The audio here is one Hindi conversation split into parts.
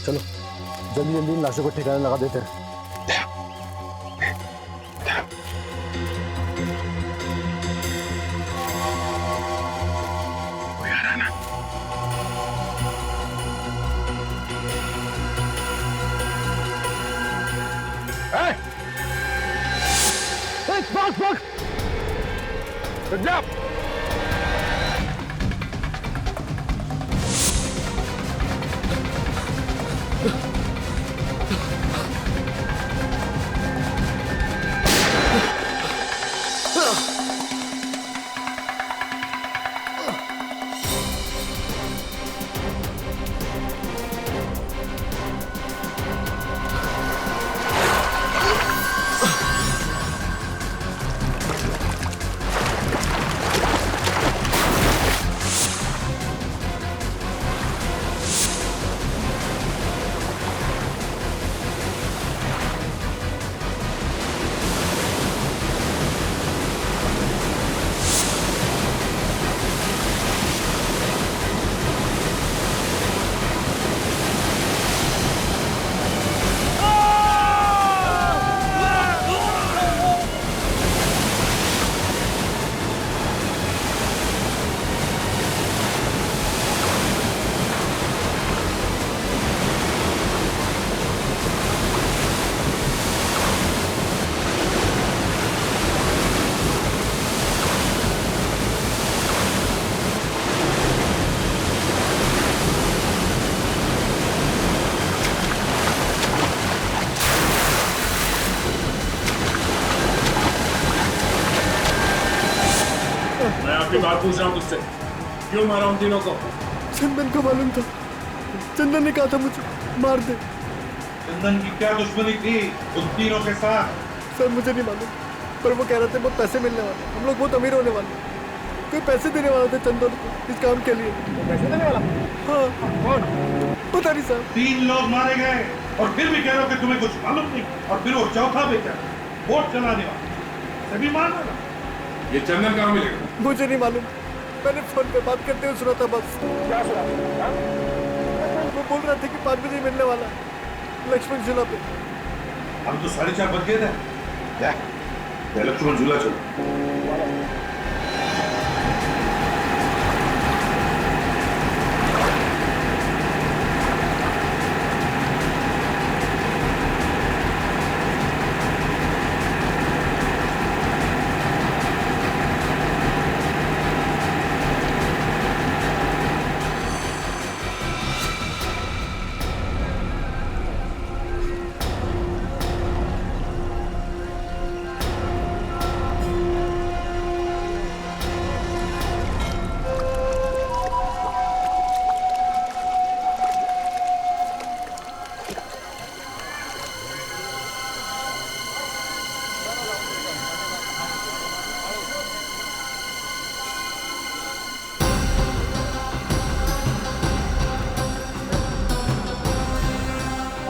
चलो जल्दी जल्दी इन लाशों को ठिकाने लगा देते हैं। भाग! रुक जा! आपकी बात पूछ रहा हूँ तुझसे, क्यों मारा उन तीनों को? चंदन को मालूम था, चंदन ने कहा था मुझे मार दे। चंदन की क्या दुश्मनी थी उन तीनों के साथ? सर मुझे नहीं मालूम, पर वो कह रहे थे बहुत पैसे मिलने वाले, हम लोग बहुत अमीर होने वाले। कोई पैसे देने वाला था चंदन को इस काम के लिए। पैसे देने वाला? हाँ। कौन? पता नहीं सर। 3 लोग मारे गए और फिर भी कह रहे हो कि तुम्हें कुछ मालूम नहीं। और फिर वो चौथा बेटा वोट चलाने वाला सभी मार डाला। ये चंदन कहाँ मिलेगा? मुझे नहीं मालूम, मैंने फोन पे बात करते हुए सुना था बस। क्या सुना? वो बोल रहा था कि 5 बजे मिलने वाला लक्ष्मण झूला पे। हम तो 4:30 बज गए थे। लक्ष्मण झूला चलो।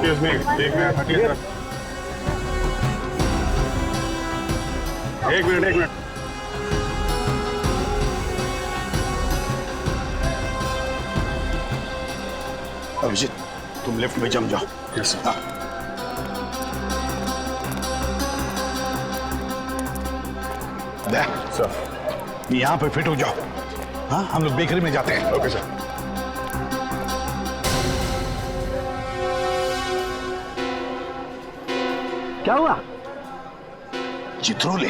एक मिनट, एक मिनट। अभिजीत, तुम लिफ्ट में जम जाओ। Yes sir. सर, यहाँ पे फिट हो जाओ। हाँ, हम लोग बेकरी में जाते हैं। Okay sir. क्या हुआ? चित्रोले।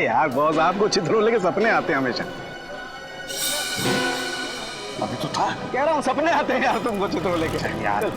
यार बॉस, आपको चित्रोले के सपने आते हैं हमेशा। अभी तो था। कह रहा हूँ सपने आते हैं यार तुमको चित्रोले के। यार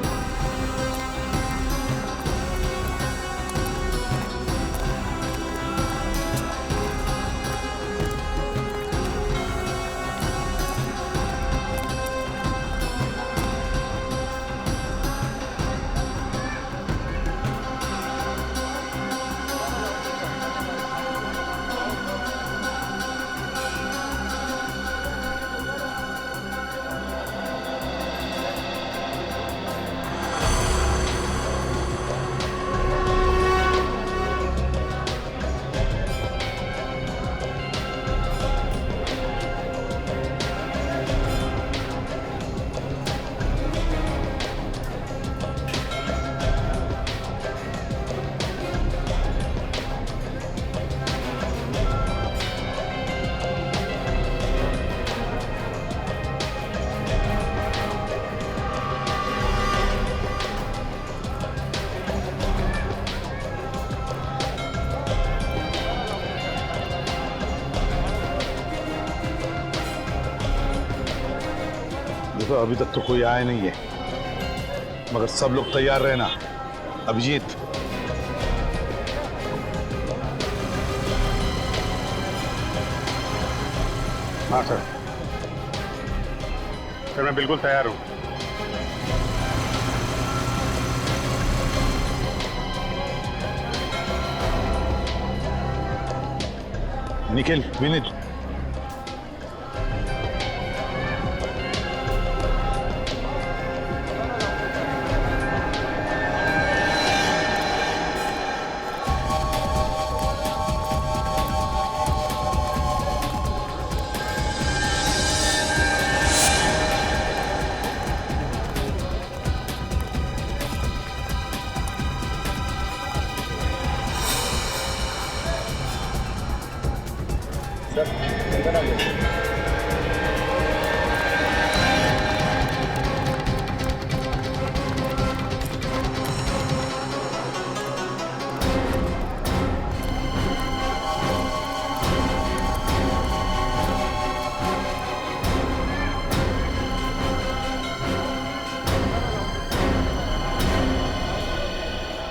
सर अभी तक तो कोई आया नहीं है, मगर सब लोग तैयार रहना। अभिजीत, हाँ सर, मैं बिल्कुल तैयार हूँ। निखिल, विनीत,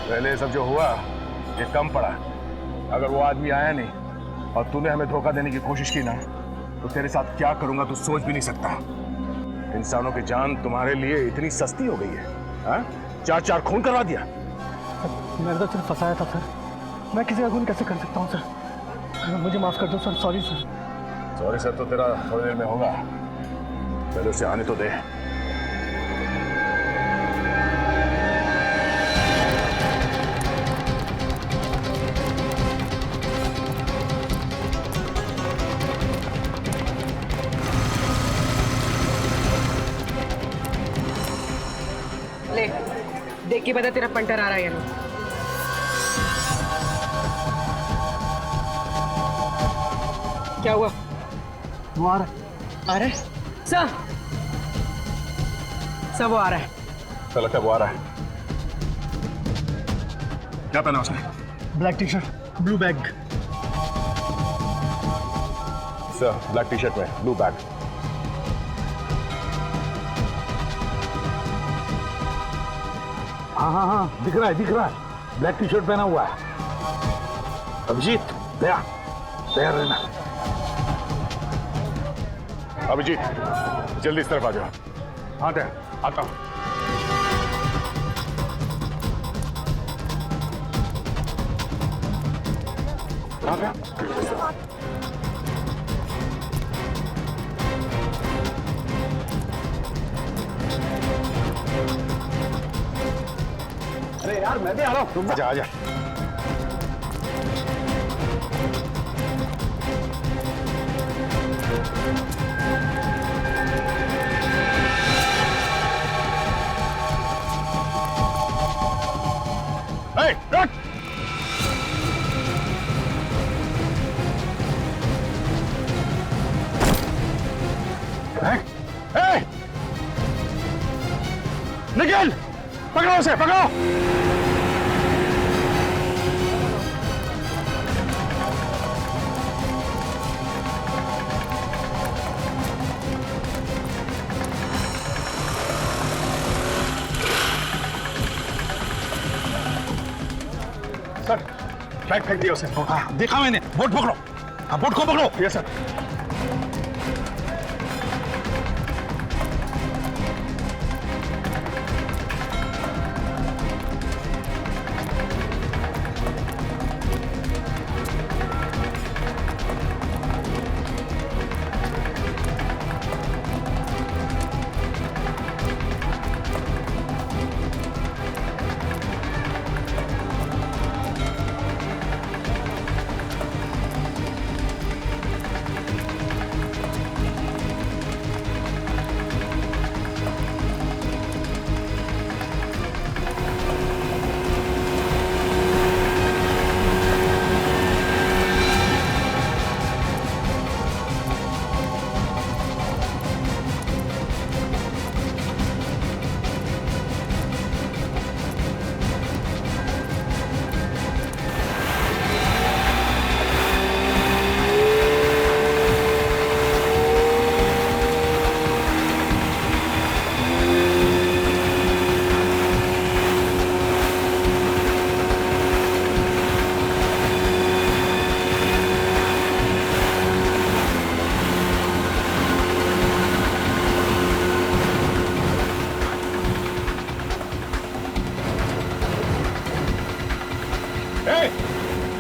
पहले ये सब जो हुआ ये कम पड़ा। अगर वो आदमी आया नहीं और तूने हमें धोखा देने की कोशिश की ना, तो तेरे साथ क्या करूंगा तू सोच भी नहीं सकता। इंसानों की जान तुम्हारे लिए इतनी सस्ती हो गई है, हाँ? 4-4 खून करवा दिया। मैंने तो सिर्फ फंसाया था सर, मैं किसी का खून कैसे कर सकता हूँ सर? मुझे माफ कर दो sir, sorry sir. Sorry sir तो तेरा थोड़ी देर में होगा, पहले उसे आने तो दे। ले, देख के बता तेरा पंटर आ रहा है या नहीं। क्या हुआ? वो आ रहा है। आ रहा है? सर वो आ रहा है। चलो क्या वो आ रहा है? क्या पहना उसने? Black T shirt, blue bag. Sir black T shirt में ब्लू बैग। हाँ हाँ हाँ, दिख रहा है, ब्लैक टी शर्ट पहना हुआ है। अभिजीत, तैयार रहना। अभिजीत जल्दी इस तरफ आ जाओ। हाँ तैयार, आता हूँ। कहाँ पे? अरे यार मैं भी आ रहा हूँ। आजा आजा। रख। निखिल, पकड़ो उसे, पकड़ो। सर बैग फेंक दिया उसे। हाँ देखा मैंने, बोट पकड़ो। हाँ बोट को पकड़ो। Yes sir.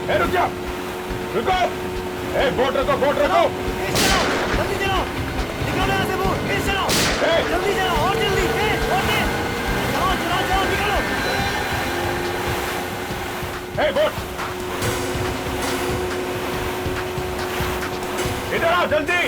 ए रुक जाओ, रुको, ए बोट रखो, बोट रखो। जल्दी चलो, निकलो यहाँ से बोट, तेज चलो, जल्दी चलो, और जल्दी, तेज, और तेज, चलो, चलो, चलो, निकलो। ए बोट, इधर आओ जल्दी।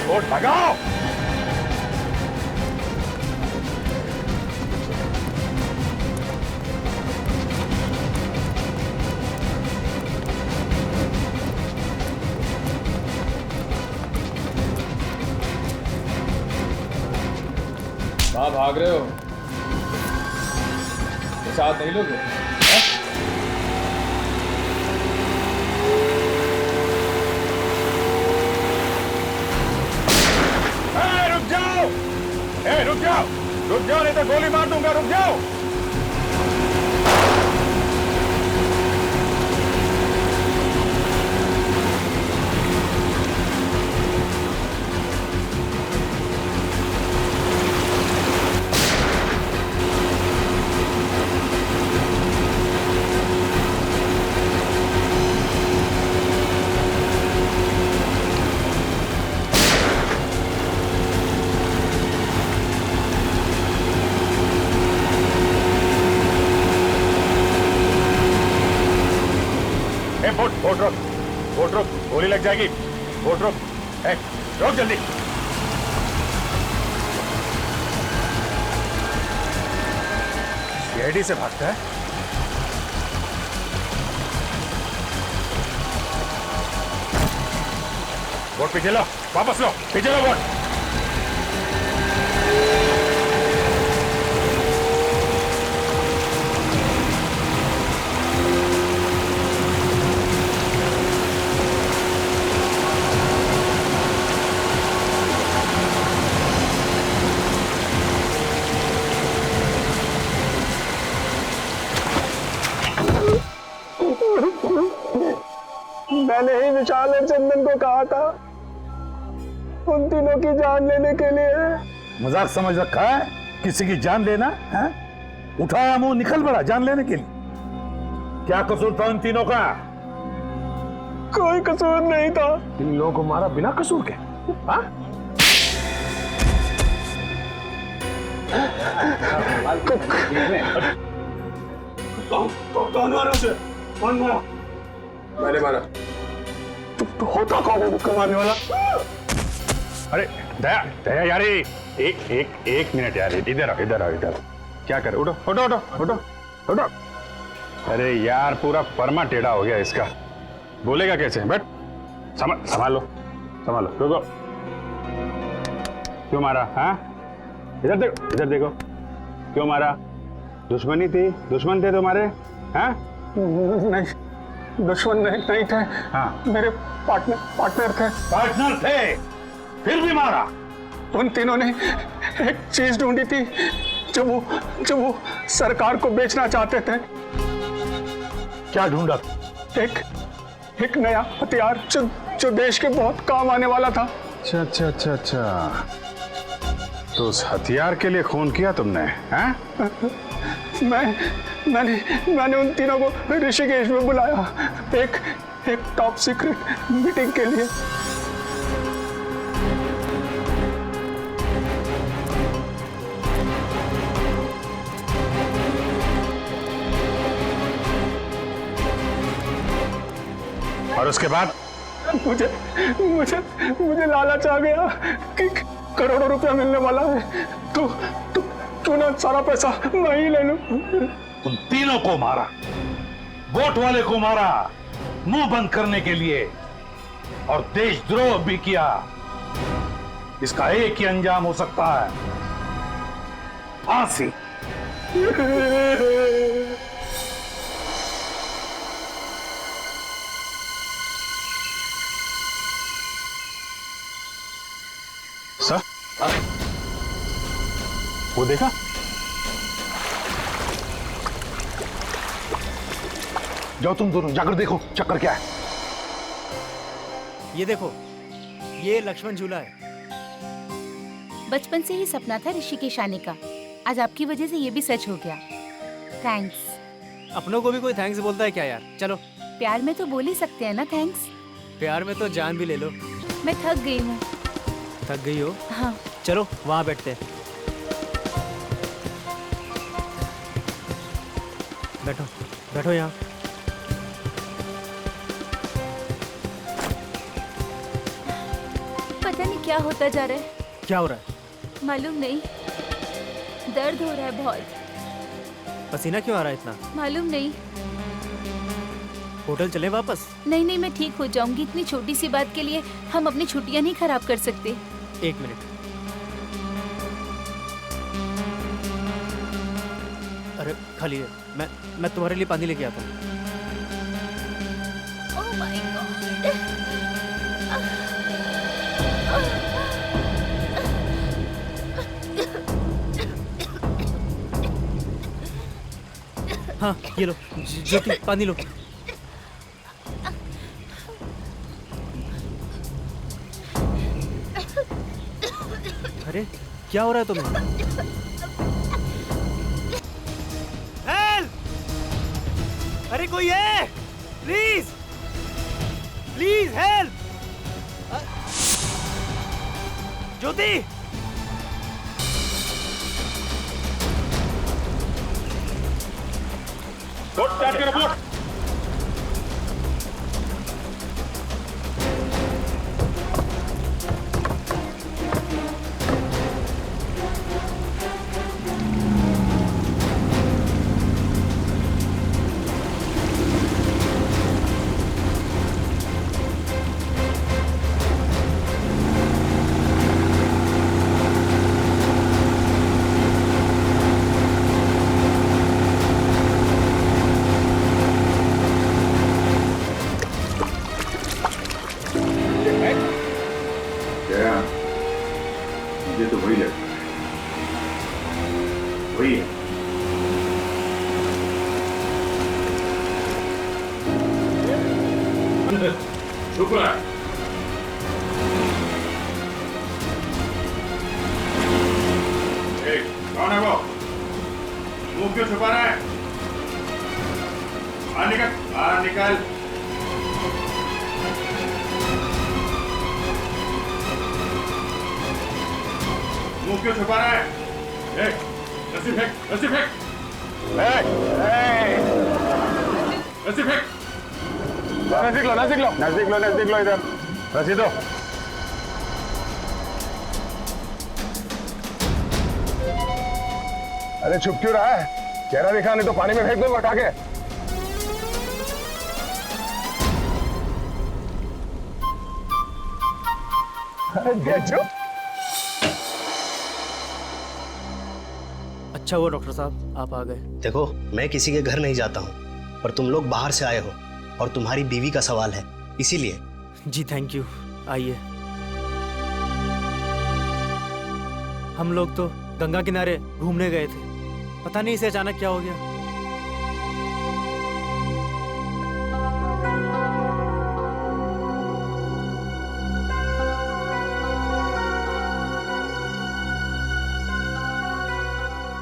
बोट भगाओ। कहाँ भाग रहे हो? साथ नहीं लोगे? रुक जाओ, रुक जाओ, रुक जाओ, नहीं तो गोली मार दूंगा। रुक जाओ। बोट रोक, बोट रोक, गोली लग जाएगी। बोट रोक, रोक जल्दी। सीआईडी से भागता है। बोट पीछे लो, वापस लो, पीछे लो बोट। मैंने ही विशाल और चंदन को कहा था उन तीनों की जान लेने के लिए। मजाक समझ रखा है किसी की जान लेना है? उठाया मुंह निकल पड़ा जान लेने के लिए। क्या कसूर था उन तीनों का? कोई कसूर नहीं था। इन लोगों को मारा बिना कसूर के? हाँ? कौन मारा उसे? कौन मारा? मैंने मारा। तो होता कौन है मुक्का मारने वाला? अरे दया, दया यार, एक मिनट यार, इधर आओ, इधर आओ, इधर। क्या कर? उठो, उठो, उठो, उठो, उठो। अरे यार पूरा परमा टेढ़ा हो गया इसका, बोलेगा कैसे? बैठ, संभालो, संभालो। रुको, क्यों मारा? हाँ, इधर देखो, इधर देखो, क्यों मारा? दुश्मनी थी? दुश्मन थे तुम्हारे? हाँ? नहीं, दुश्मन नहीं थे। हाँ, मेरे पार्टनर थे। पार्टनर थे, फिर भी मारा? उन तीनों ने एक चीज ढूंढी थी जो वो सरकार को बेचना चाहते थे। क्या ढूंढा? एक नया हथियार जो देश के बहुत काम आने वाला था। अच्छा अच्छा अच्छा अच्छा, तो उस हथियार के लिए खून किया तुमने? हाँ? मैंने उन तीनों को ऋषिकेश में बुलाया एक टॉप सीक्रेट मीटिंग के लिए। और उसके बाद? मुझे लालच आ गया कि करोड़ों रुपया मिलने वाला है, तो क्यों ना सारा पैसा मैं ही ले लूं। उन तीनों को मारा, वोट वाले को मारा मुंह बंद करने के लिए, और देशद्रोह भी किया। इसका एक ही अंजाम हो सकता है, फांसी। सर, वो देखा? जाओ तुम दोनों जाकर देखो चक्कर क्या है। ये देखो, ये लक्ष्मण झूला है। बचपन से ही सपना था ऋषिकेश आने का, आज आपकी वजह से ये भी सच हो गया। थैंक्स। अपनों को भी कोई थैंक्स बोलता है क्या यार? चलो। प्यार में तो बोल ही सकते हैं ना थैंक्स। प्यार में तो जान भी ले लो। मैं थक गई हूँ। थक गई हो? हाँ। चलो वहाँ बैठते हैं। बैठो बैठो यहाँ। पता नहीं क्या होता जा रहा है। क्या हो रहा है? मालूम नहीं, दर्द हो रहा है बहुत। पसीना क्यों आ रहा है इतना? मालूम नहीं। होटल चले वापस? नहीं नहीं, मैं ठीक हो जाऊंगी। इतनी छोटी सी बात के लिए हम अपनी छुट्टियां नहीं खराब कर सकते। 1 मिनट। अरे खाली है, मैं तुम्हारे लिए पानी लेके आता हूँ। Oh my God. हाँ ये लो ज्योति, पानी लो। अरे क्या हो रहा है तुम्हें? हेल्प! अरे कोई है? Please please help! Jyoti! Boat start करो, बोट। मुझे तो वही लगता है, वही है। शुक्र है। कौन है वो? मुंह क्यों छुपा रहा है? बाहर निकल, बाहर निकल। मुंह क्यों छुपा रहा है? रस्सी फेंक, रस्सी फेंक, रस्सी फेंक। नजदीक लो, नजदीक लो, नजदीक लो, नजदीक लो, इधर रस्सी दो। अरे छुप क्यों रहा है? चेहरा दिखा, नहीं तो पानी में फेंक दो उठा के। देखो। अच्छा हुआ डॉक्टर साहब आप आ गए। देखो, मैं किसी के घर नहीं जाता हूँ, पर तुम लोग बाहर से आए हो और तुम्हारी बीवी का सवाल है, इसीलिए। जी थैंक यू, आइए। हम लोग तो गंगा किनारे घूमने गए थे, पता नहीं इसे अचानक क्या हो गया।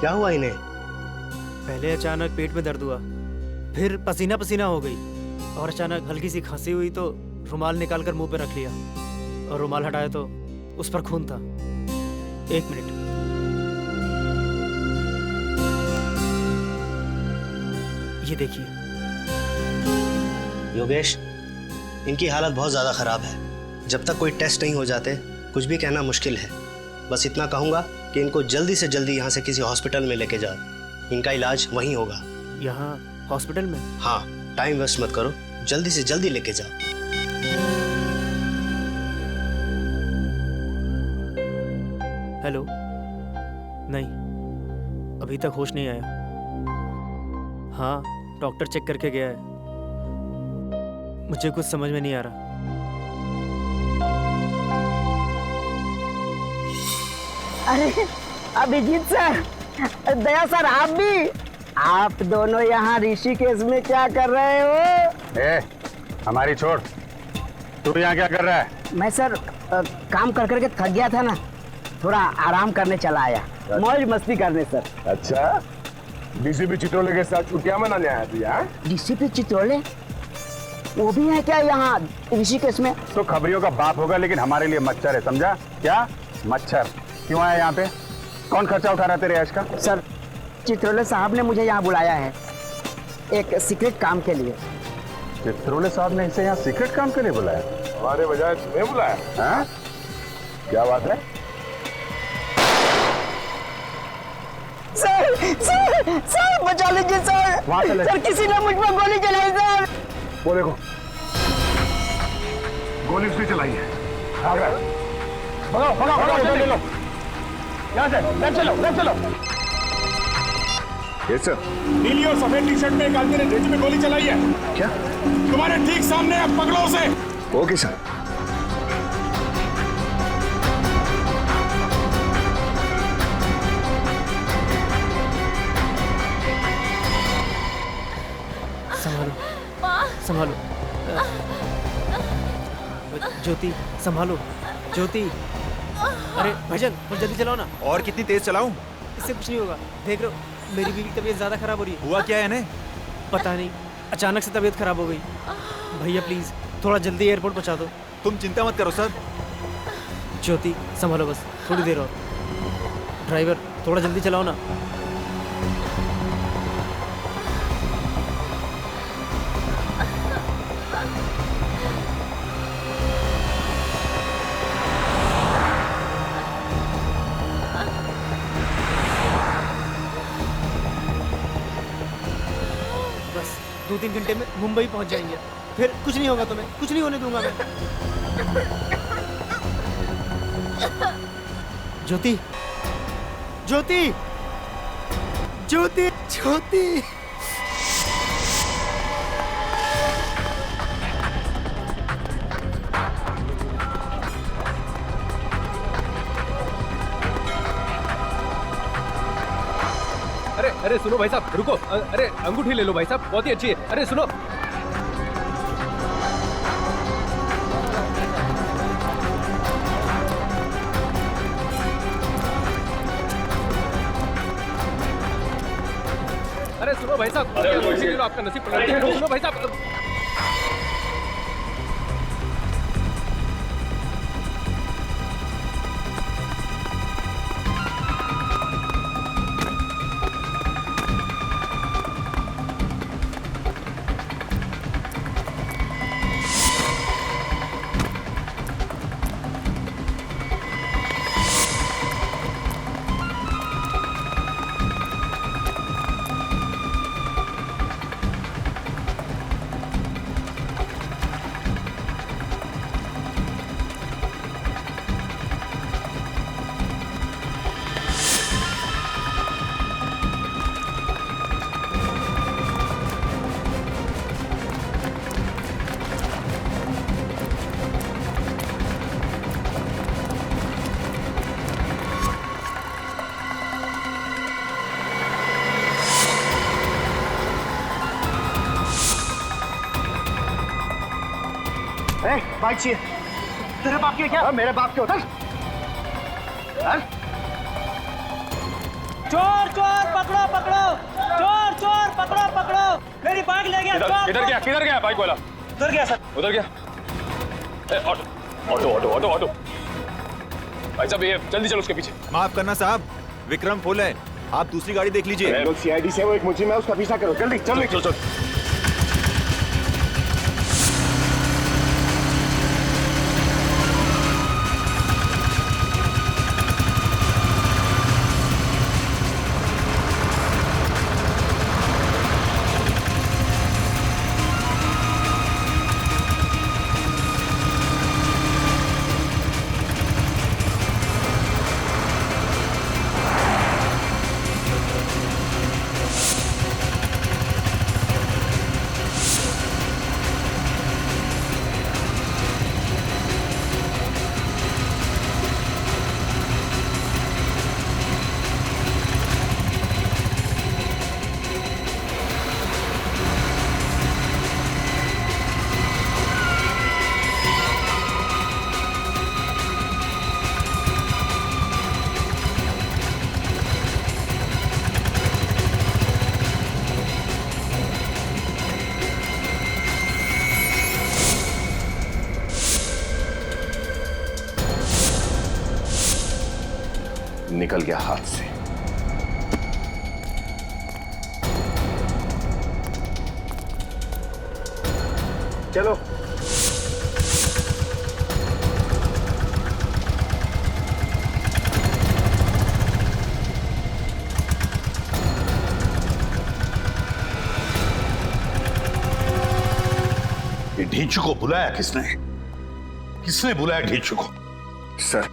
क्या हुआ इन्हें? पहले अचानक पेट में दर्द हुआ, फिर पसीना पसीना हो गई और अचानक हल्की सी खांसी हुई तो रुमाल निकालकर मुंह पे रख लिया और रुमाल हटाया तो उस पर खून था। 1 मिनट। ये देखिए। योगेश, इनकी हालत बहुत ज्यादा खराब है। जब तक कोई टेस्ट नहीं हो जाते कुछ भी कहना मुश्किल है। बस इतना कहूंगा कि इनको जल्दी से जल्दी यहाँ से किसी हॉस्पिटल में लेके जाओ, इनका इलाज वहीं होगा। यहाँ हॉस्पिटल में? हाँ, टाइम वेस्ट मत करो, जल्दी से जल्दी लेके जाओ। हेलो? नहीं, अभी तक होश नहीं आया। हाँ, डॉक्टर चेक करके गया है, मुझे कुछ समझ में नहीं आ रहा। अरे अभिजीत सर, दया सर, आप दोनों यहाँ ऋषिकेश में क्या कर रहे हो? हमारी छोड़, तू यहाँ क्या कर रहा है? मैं सर काम कर करके थक गया था ना, थोड़ा आराम करने चला आया, मौज मस्ती करने सर। अच्छा, डीसीपी चित्रोले के साथ छुट्टियां मनाने आया तू यहाँ? डीसीपी चित्रोले वो भी है क्या यहाँ ऋषिकेश में? तो खबरियों का बाप होगा, लेकिन हमारे लिए मच्छर है, समझा? क्या मच्छर? क्यों आया यहाँ पे? कौन खर्चा उठा रहा है तेरे ऐश का? सर चित्रोले साहब ने मुझे यहाँ बुलाया है एक सीक्रेट काम के लिए। चित्रोले साहब ने इसे यहाँ सीक्रेट काम के लिए बुलाया? हमारे बजाय तुम्हें बुलाया? हाँ? क्या बात है? सर बचा लीजिए सर। वहाँ चले। सर किसी ने मुझ पर गोली चलाई सर। वो देखो, गोली उसने चलाई है। भाग रहा है। भगाओ भगाओ भगाओ, इधर ले लो, यहाँ से लेफ्ट चलो, लेफ्ट चलो। Yes sir. नीली और सफेद टी शर्ट में एक आदमी ने ढेजी में गोली चलाई है। क्या? तुम्हारे ठीक सामने है, पकड़ो उसे। Okay sir. संभालो संभालो, ज्योति संभालो, ज्योति। अरे भाईजान कुछ जल्दी चलाओ ना। और कितनी तेज चलाऊं? इससे कुछ नहीं होगा, देख रहे हो मेरी बीवी की तबीयत ज्यादा खराब हो रही है। हुआ क्या है इन्हें? पता नहीं, अचानक से तबीयत खराब हो गई। भैया प्लीज थोड़ा जल्दी एयरपोर्ट पहुंचा दो। तुम चिंता मत करो सर। ज्योति संभालो, बस थोड़ी देर और। ड्राइवर थोड़ा जल्दी चलाओ ना। बस 2-3 घंटे में मुंबई पहुंच जाएंगे, फिर कुछ नहीं होगा तुम्हें, कुछ नहीं होने दूंगा मैं। ज्योति ज्योति ज्योति ज्योति। अरे अरे सुनो भाई साहब, रुको। अरे अंगूठी ले लो भाई साहब, बहुत ही अच्छी है। अरे सुनो, अरे सुनो भाई साहब, अंगूठी ले लो, आपका नसीब पलट जाएगा। सुनो भाई साहब। बाइक चाहिए। तेरे बाप की क्या? मेरे बाप के होता। चोर चोर पकड़ो पकड़ो, चोर चोर पकड़ो पकड़ो, मेरी बाइक ले गया चोर। किधर गया बाइक वाला? उधर गया सर। उधर गया। Auto auto auto auto auto. भाई साहब ये जल्दी चलो उसके पीछे। माफ करना साहब, विक्रम फुल है, आप दूसरी गाड़ी देख लीजिए। लोग सीआईडी से, वो एक मुझे में उसका पीछा करो, जल्दी चलो चलो चलो। निकल गया हाथ से। चलो। ये ढींचू को बुलाया किसने? किसने बुलाया ढींचू को? सर,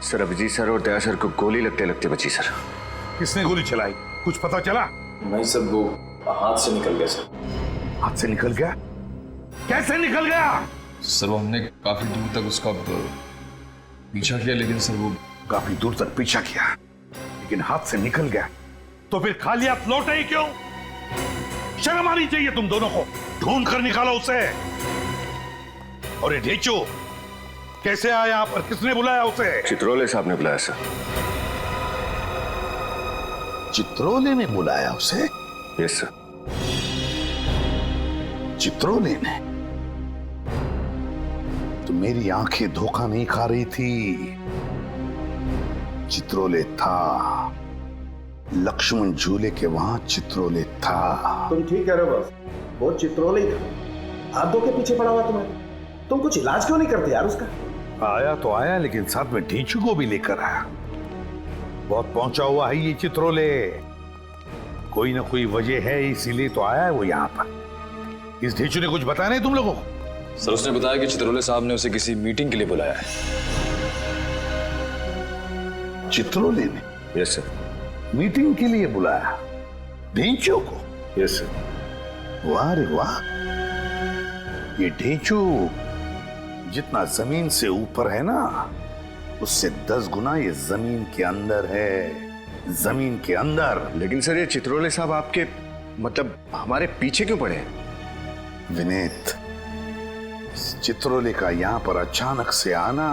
सर अभिजीत सर और दया सर को गोली लगते लगते बची सर। किसने गोली चलाई? कुछ पता चला? नहीं सर, वो हाथ से निकल गया सर। हाथ से निकल गया? कैसे निकल गया? सर वो हमने काफी दूर तक उसका पीछा किया, लेकिन सर वो काफी दूर तक पीछा किया लेकिन हाथ से निकल गया, तो फिर खाली हाथ लौटे ही क्यों? शर्म आनी चाहिए तुम दोनों को। ढूंढ कर निकालो उसे। और ये ढींचू कैसे आया यहाँ पर? किसने बुलाया उसे? चित्रोले साहब ने बुलाया सर। चित्रोले ने बुलाया उसे? Yes sir. चित्रोले ने? तो मेरी आंखें धोखा नहीं खा रही थी। चित्रोले था, लक्ष्मण झूले के वहां चित्रोले था। तुम ठीक कह रहे हो बस, वो चित्रोले ही था। हाथों के पीछे पड़ा हुआ तुम्हें। तुम कुछ इलाज क्यों नहीं करते यार उसका? आया तो आया, लेकिन साथ में ढींचू को भी लेकर आया। बहुत पहुंचा हुआ है ये चित्रोले। कोई ना कोई वजह है, इसीलिए तो आया है वो यहाँ पर। इस ढींचू ने कुछ बताया नहीं तुम लोगों को? सर उसने बताया कि चित्रोले साहब ने उसे किसी मीटिंग के लिए बुलाया है। चित्रोले ने? Yes sir. मीटिंग के लिए बुलाया ढींचू को? Yes sir. वाह रे वाह। ये ढींचू जितना जमीन से ऊपर है ना, उससे 10 गुना ये जमीन के अंदर है। जमीन के अंदर। लेकिन सर ये चित्रोले साहब आपके मतलब हमारे पीछे क्यों पड़े हैं? विनीत, चित्रोले का यहाँ पर अचानक से आना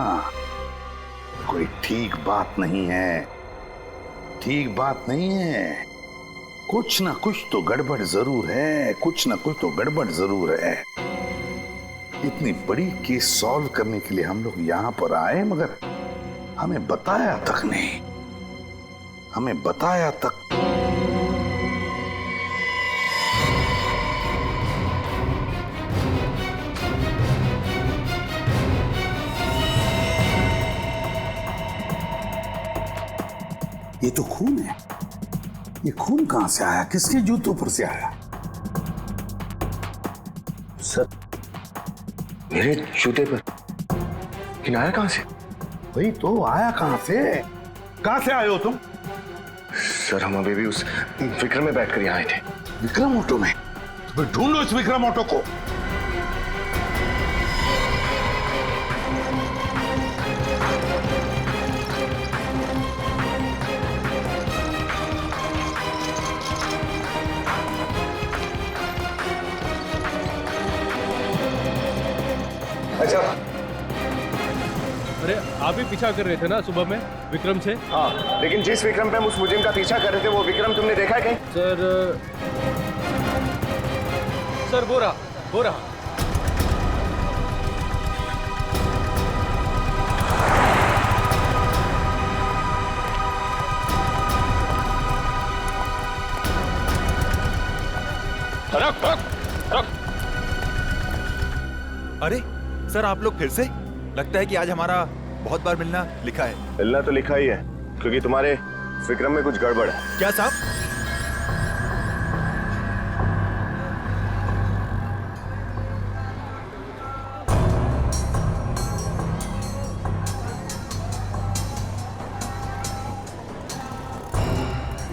कोई ठीक बात नहीं है। ठीक बात नहीं है। कुछ ना कुछ तो गड़बड़ जरूर है। कुछ ना कुछ तो गड़बड़ जरूर है। इतनी बड़ी केस सॉल्व करने के लिए हम लोग यहां पर आए, मगर हमें बताया तक नहीं। हमें बताया तक। ये तो खून है। ये खून कहां से आया? किसके जूतों पर से आया? सर मेरे जूते पर। लेकिन आया कहां से? वही तो, आया कहां से? कहां से आए हो तुम? सर हम अभी भी उस विक्रम में बैठकर यहाँ आए थे। विक्रम ऑटो में? तो ढूंढो इस विक्रम ऑटो को। अच्छा, अरे आप ही पीछा कर रहे थे ना सुबह में विक्रम से? हाँ, लेकिन जिस विक्रम पे हम उस मुजिम का पीछा कर रहे थे, वो विक्रम तुमने देखा है कहीं? सर वो रहा, वो रहा। रुक रुक रुक। अरे सर, आप लोग फिर से? लगता है कि आज हमारा बहुत बार मिलना लिखा है। मिलना तो लिखा ही है, क्योंकि तुम्हारे विक्रम में कुछ गड़बड़ है। क्या साहब?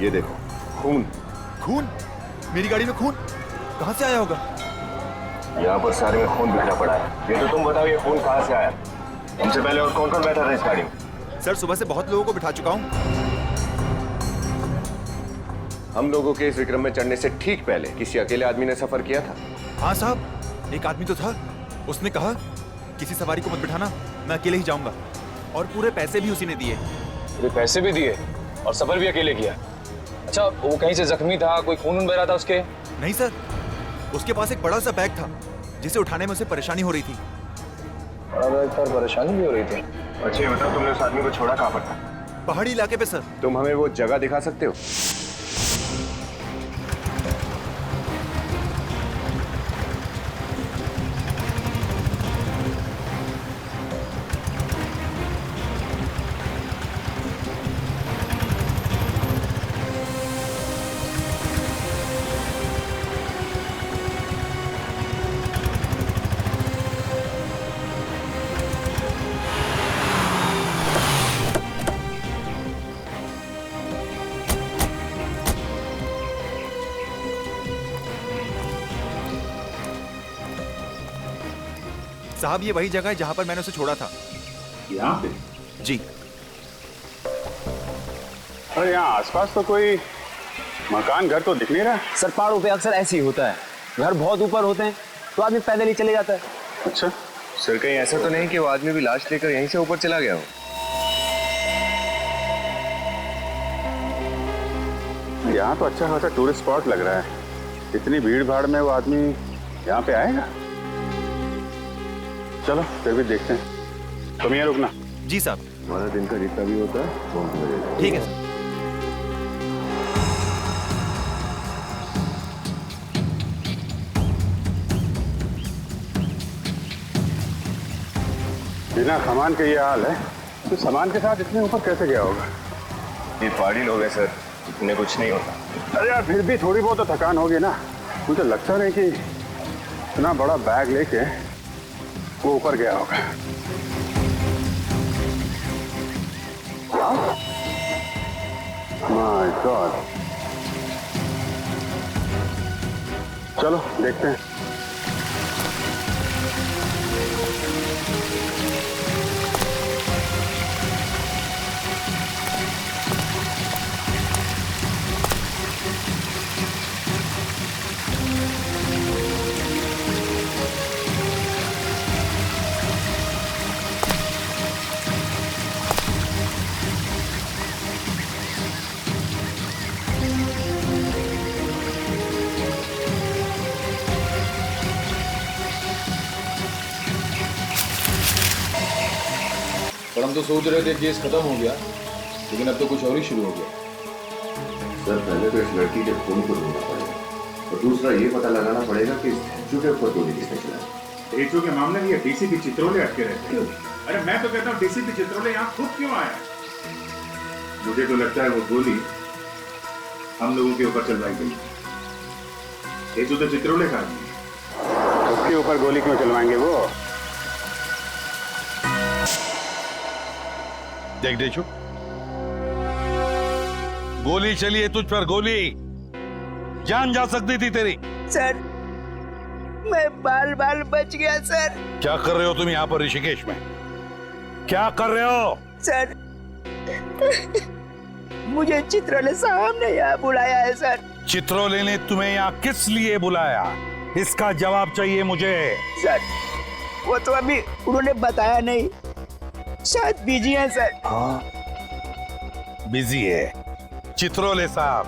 ये देखो, खून। खून? मेरी गाड़ी में खून कहां से आया होगा? यहाँ पर सारे में खून बिखरा पड़ा है। ये तो तुम बताओ, ये खून कहाँ से आया? हमसे पहले और कौन कौन बैठा था इस गाड़ी में? सर सुबह से बहुत लोगों को बिठा चुका हूँ। हम लोगों के इस विक्रम में चढ़ने से ठीक पहले किसी अकेले आदमी ने सफर किया था? हाँ साहब, एक आदमी तो था। उसने कहा किसी सवारी को मत बिठाना, मैं अकेले ही जाऊंगा। और पूरे पैसे भी उसी ने दिए। पूरे पैसे भी दिए और सफर भी अकेले किया? अच्छा, वो कहीं से जख्मी था? कोई खून बह रहा था उसके? नहीं सर, उसके पास एक बड़ा सा बैग था जिसे उठाने में उसे परेशानी हो रही थी। बड़ा बैग था और परेशानी भी हो रही थी? अच्छा ये बताओ, तुमने उस आदमी को छोड़ा कहाँ पर था? पहाड़ी इलाके पे सर। तुम हमें वो जगह दिखा सकते हो? साहब ये वही जगह है जहां पर मैंने उसे छोड़ा था। यहाँ पे? जी। अरे यहाँ आसपास तो कोई मकान घर तो दिख नहीं रहा। सर पहाड़ों पे अक्सर ऐसे ही होता है, घर बहुत ऊपर होते हैं तो आदमी पैदल ही चले जाता है। अच्छा सर कहीं ऐसा तो नहीं कि वो आदमी भी लाश लेकर यहीं से ऊपर चला गया हो? यहाँ तो अच्छा खासा टूरिस्ट स्पॉट लग रहा है, इतनी भीड़ भाड़ में वो आदमी यहाँ पे आएगा? चलो फिर भी देखते हैं। तुम यहाँ रुकना। जी साहब। हमारा दिन का जितना भी होता है वो हमको दे देना। ठीक है सर। बिना सामान के ये हाल है तो सामान के साथ इतने ऊपर कैसे गया होगा? ये पहाड़ी लोग हैं सर, इतने कुछ नहीं होता। अरे यार फिर भी थोड़ी बहुत तो थकान होगी ना। मुझे लगता नहीं कि इतना बड़ा बैग लेके वो ऊपर गया होगा। My God. चलो देखते हैं। और हम तो सोच रहे थे केस खत्म हो गया, लेकिन अब तो कुछ और ही शुरू हो गया। सर पहले तो इस लड़की के खून को ढूंढना पड़ेगा और दूसरा ये पता लगाना पड़ेगा कि इस ढेंचू के ऊपर गोली किसने चलाई। ढेंचू के मामले में ये डीसीपी चित्रोले अटके रहते हैं। अरे मैं तो कहता हूँ डीसीपी चित्रोले यहाँ खुद क्यों आया? मुझे तो लगता है वो गोली हम लोगों के ऊपर चलवाई गई। ढेंचू तो चित्रोले का आदमी है। उसके ऊपर गोली क्यों चलवाएंगे वो? देख देशु, गोली चली है तुझ पर, गोली जान जा सकती थी तेरी। सर मैं बाल बाल बच गया सर। क्या कर रहे हो तुम यहाँ पर ऋषिकेश में? क्या कर रहे हो? सर मुझे चित्रोले साहब ने यहाँ बुलाया है सर। चित्रोले ने तुम्हें यहाँ किस लिए बुलाया, इसका जवाब चाहिए मुझे। सर वो तो अभी उन्होंने बताया नहीं, शायद बिजी है सर। हाँ बिजी है चित्रोले साहब,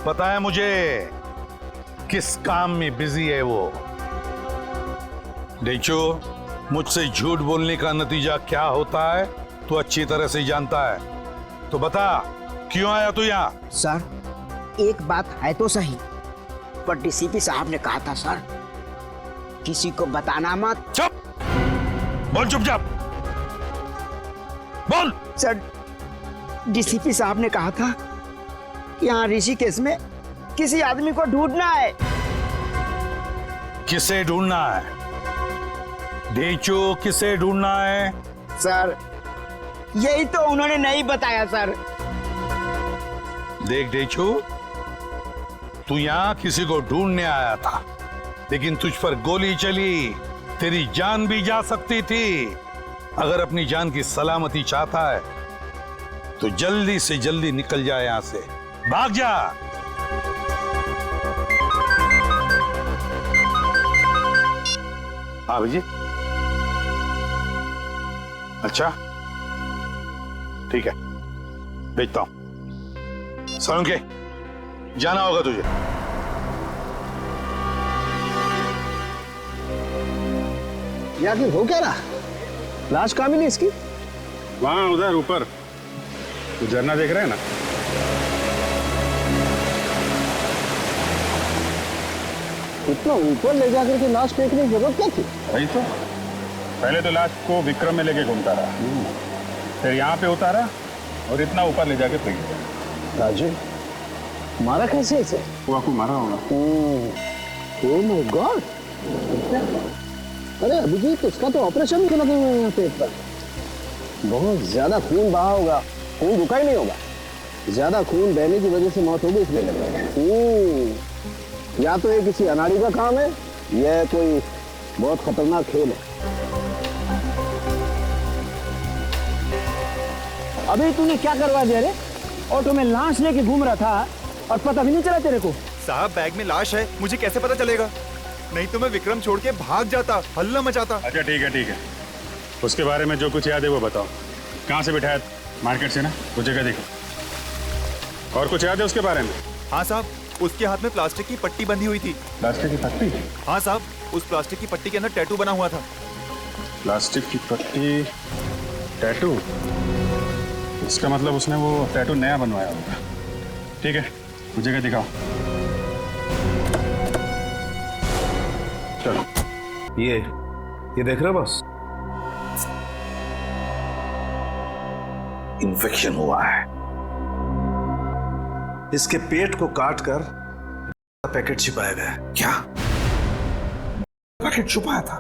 पता है मुझे किस काम में बिजी है वो। डेचो, मुझसे झूठ बोलने का नतीजा क्या होता है तू अच्छी तरह से जानता है, तो बता क्यों आया तू यहाँ? सर एक बात है तो सही, पर डीसीपी साहब ने कहा था सर किसी को बताना मत। चुप बोल, चुपचाप बोल। सर डीसीपी साहब ने कहा था यहाँ ऋषिकेश में किसी आदमी को ढूंढना है। किसे ढूंढना है? डेचो किसे ढूंढना है? सर यही तो उन्होंने नहीं बताया सर। देख डेचो, तू यहाँ किसी को ढूंढने आया था, लेकिन तुझ पर गोली चली, तेरी जान भी जा सकती थी। अगर अपनी जान की सलामती चाहता है तो जल्दी से जल्दी निकल जा यहाँ से, भाग जा। हाँ भैया, अच्छा ठीक है, भेजता हूं। सोलंके जाना होगा तुझे। ये आखिर हो क्या रहा? लाश कहाँ मिली इसकी? वहां उधर ऊपर तू झरना देख रहा है ना? इतना ऊपर ले जाकर के लाश फेंकने की जरूरत क्या थी? वही तो, पहले तो लाश को विक्रम में लेके घूमता रहा, फिर यहाँ पे उतारा और इतना ऊपर ले जाके फेंक दिया। राजू, मारा कैसे इसे? वो आपको मारा होगा। Oh my God! अरे अभिजीत, इसका तो ऑपरेशन भी लगे हुए हैं पेट पर। बहुत ज्यादा खून बहा होगा, खून रुका ही नहीं होगा। ज्यादा खून बहने की वजह से मौत हो गई इसलिए लग रहा है। या तो ये किसी अनाड़ी का काम है या कोई बहुत खतरनाक खेल है। अभी तूने क्या करवा दिया रे? ऑटो में लाश लेके घूम रहा था और पता भी नहीं चला तेरे को। साहब बैग में लाश है, मुझे कैसे पता चलेगा? नहीं तो मैं विक्रम छोड़ के भाग जाता, हल्ला मचाता। अच्छा ठीक है, उसके बारे में जो कुछ याद है वो बताओ। कहाँ से बिठाया? मार्केट से ना? वो जगह देखो। और कुछ याद है उसके बारे में? हाँ साहब, उसके हाथ में प्लास्टिक की पट्टी बंधी हुई थी। प्लास्टिक की पट्टी? हाँ साहब, उस प्लास्टिक की पट्टी के अंदर टैटू बना हुआ था। प्लास्टिक की पट्टी, टैटू? इसका मतलब उसने वो टैटू नया बनवाया होगा। ठीक है, वो जगह दिखाओ। चलो, ये देख रहे हो बस, इन्फेक्शन हुआ है। इसके पेट को काटकर पैकेट छिपाया गया। क्या पैकेट छुपाया था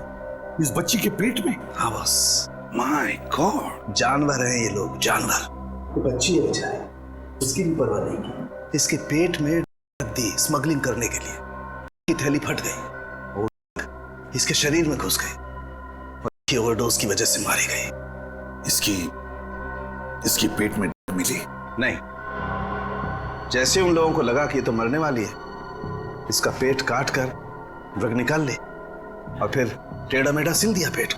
इस बच्ची के पेट में? हाँ बस। माय गॉड, जानवर हैं ये लोग, जानवर। तो बच्ची है बेचारी, उसकी भी परवाह नहीं की। इसके पेट में दी स्मगलिंग करने के लिए, की थैली फट गई और इसके शरीर में घुस गई और ओवरडोज की वजह से मारी गई। इसकी पेट में मिली नहीं, जैसे उन लोगों को लगा कि ये तो मरने वाली है, इसका पेट काट कर ड्रग निकाल ले और फिर टेढ़ा मेढ़ा सिल दिया पेट।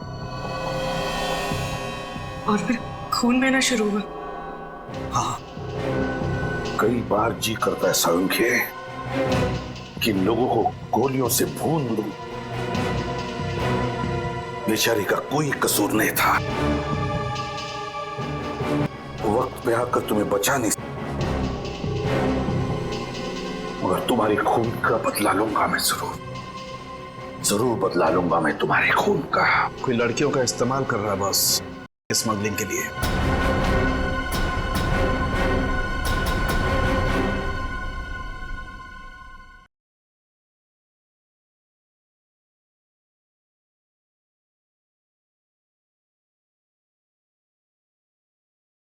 और फिर खून बहना शुरू हुआ। हाँ, कई बार जी करता है सांख्य कि लोगों को गोलियों से भून दूं। बेचारी का कोई कसूर नहीं था, वक्त पे आकर तुम्हें बचा नहीं, मगर तुम्हारे खून का बदला लूंगा मैं, जरूर बदला लूंगा मैं तुम्हारे खून का। कोई लड़कियों का इस्तेमाल कर रहा है बस स्मगलिंग के लिए।